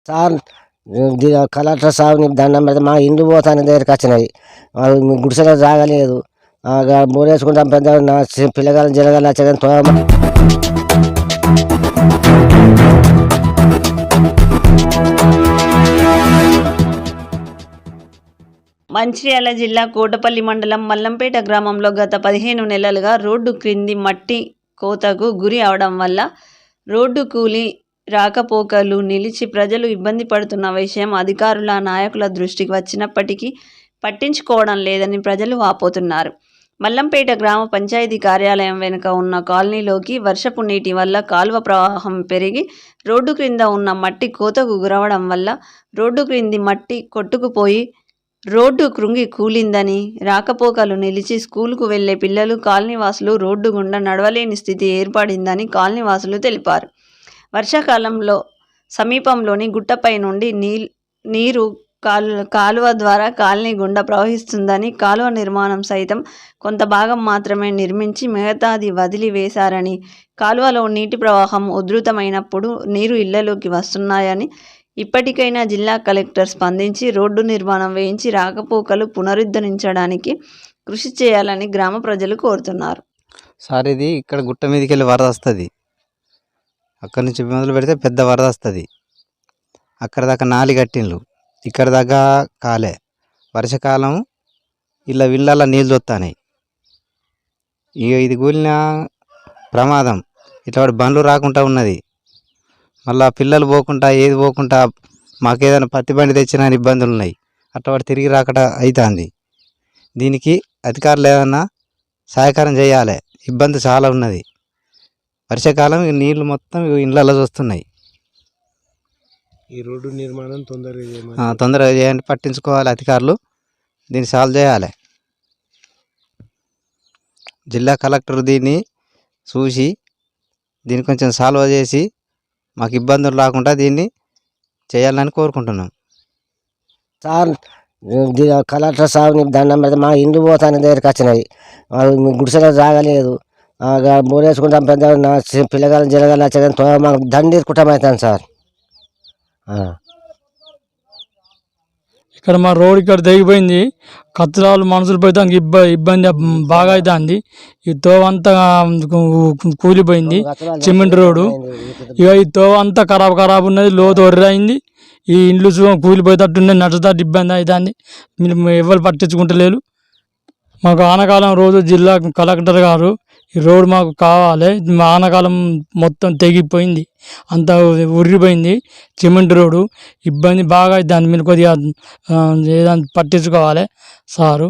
Sir collector sir నీకు దండం పెడితే మా ఇండ్లు పోతాను దగ్గరికి వచ్చినాయి. గుడిసెలో జాగలేదు. మూడేసుకుంటాం పెద్ద నా పిల్లగాలను జరగాలి వచ్చాను. మంచిర్యాల జిల్లా కోటపల్లి మండలం మల్లంపేట గ్రామంలో గత 15 నెలలుగా రోడ్డు క్రింది మట్టి కోతకు గురి అవడం వల్ల రోడ్డు కూలి రాకపోకలు నిలిచి ప్రజలు ఇబ్బంది పడుతున్న విషయం అధికారుల నాయకుల దృష్టికి వచ్చినప్పటికీ పట్టించుకోవడం లేదని ప్రజలు వాపోతున్నారు. మల్లంపేట గ్రామ పంచాయతీ కార్యాలయం వెనుక ఉన్న కాలనీలోకి వర్షపు నీటి వల్ల కాలువ ప్రవాహం పెరిగి రోడ్డు క్రింద ఉన్న మట్టి కోతకు గురవడం వల్ల రోడ్డు క్రింది మట్టి కొట్టుకుపోయి రోడ్డు కృంగి కూలిందని, రాకపోకలు నిలిచి స్కూలుకు వెళ్లే పిల్లలు కాలనీవాసులు రోడ్డు గుండా నడవలేని స్థితి ఏర్పడిందని కాలనీవాసులు తెలిపారు. వర్షాకాలంలో సమీపంలోని గుట్టపై నుండి నీరు కాలువ ద్వారా కాలనీ గుండా ప్రవహిస్తుందని, కాలువ నిర్మాణం సైతం కొంత భాగం మాత్రమే నిర్మించి మిగతాది వదిలి వేశారని, కాలువలో నీటి ప్రవాహం ఉధృతమైనప్పుడు నీరు ఇళ్లలోకి వస్తున్నాయని, ఇప్పటికైనా జిల్లా కలెక్టర్ స్పందించి రోడ్డు నిర్మాణం వేయించి రాకపోకలు పునరుద్ధరించడానికి కృషి చేయాలని గ్రామ ప్రజలు కోరుతున్నారు. సార్ ఇది ఇక్కడ గుట్ట మీదకి వెళ్ళి వరద వస్తుంది. అక్కడి నుంచి మొదలు పెడితే పెద్ద వరద వస్తుంది. అక్కడ దాకా నాలి కట్టిండ్లు, ఇక్కడ దాకా కాలే. వర్షాకాలం ఇలా విళ్ళల్లో నీళ్ళు వస్తున్నాయి. ఇక ఇది కూలిన ప్రమాదం. ఇటువంటి బండ్లు రాకుండా ఉన్నది. మళ్ళీ పిల్లలు పోకుండా ఏది పోకుండా మాకేదైనా పత్తి బండి తెచ్చినా ఇబ్బందులు ఉన్నాయి. అటువంటి తిరిగి రాకట అవుతుంది. దీనికి అధికారులు ఏదన్నా సహకారం చేయాలి. ఇబ్బంది చాలా ఉన్నది. వర్షాకాలం నీళ్లు మొత్తం ఇళ్ళల్లో వస్తున్నాయి. ఈ రోడ్డు నిర్మాణం తొందరగా చేయండి, పట్టించుకోవాలి అధికారులు. దీన్ని సాల్వ్ చేయాలి. జిల్లా కలెక్టర్ దీన్ని చూసి దీన్ని కొంచెం సాల్వ్ చేసి మాకు ఇబ్బందులు రాకుండా దీన్ని చేయాలని కోరుకుంటున్నాం. సార్ కలెక్టర్ సార్ నీకు దండం పెడితే మా ఇండ్లు పోతాను దగ్గరికి వచ్చినాయి. గుడిసెలో జాగలేదు. మూడేసుకుంటాం పెద్ద నా పిల్లగాలను జరగాలి వచ్చాను. మాకు దండి కుటుంబం సార్. ఇక్కడ మా రోడ్ ఇక్కడ తెగిపోయింది. కత్తరాలు మనుషులు పోతే ఇబ్బంది బాగా అవుతుంది. ఈ తోవ అంతా కూలిపోయింది. Cement road. ఇక ఈ తోవ అంతా ఖరాబ్ ఉన్నది. లోతు ఒర్రైంది. ఈ ఇండ్లు కూలిపోయేటట్టున్నాయి. నడుచుతట్టు ఇబ్బంది అవుతుంది. మీరు ఎవరు పట్టించుకుంటలేరు. మాకు ఆనకాలం రోజు జిల్లా కలెక్టర్ గారు ఈ రోడ్డు మాకు కావాలి. మా ఆనకాలం మొత్తం తెగిపోయింది. అంతా ఉర్రిపోయింది. సిమెంట్ రోడ్డు ఇబ్బంది బాగా అవుతుంది. మీరు కొద్దిగా ఏదైనా పట్టించుకోవాలి సారు.